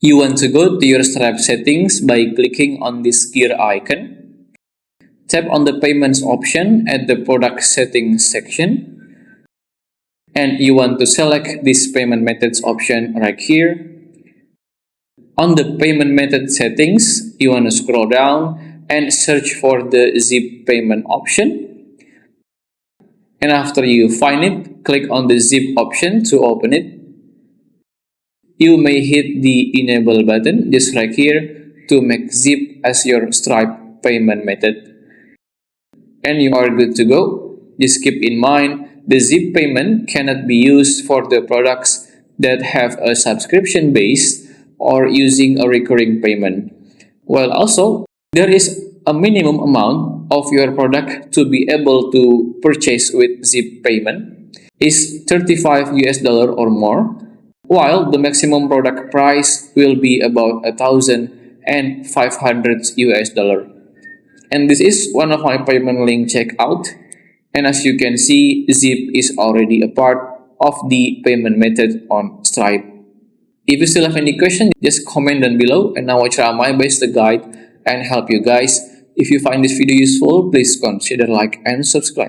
You want to go to your Stripe settings by clicking on this gear icon. Tap on the payments option at the product settings section. And you want to select this payment methods option right here. On the payment method settings, you want to scroll down and search for the zip payment option. And after you find it, click on the zip option to open it. You may hit the enable button just right here to make zip as your Stripe payment method. And you are good to go. Just keep in mind, the zip payment cannot be used for the products that have a subscription base or using a recurring payment. Well, also, there is a minimum amount of your product to be able to purchase with zip payment is $35 or more, while the maximum product price will be about $1,500. And this is one of my payment link checkout. And as you can see, zip is already a part of the payment method on Stripe. If you still have any questions, just comment down below and I will try my best to guide and help you guys. If you find this video useful, please consider like and subscribe.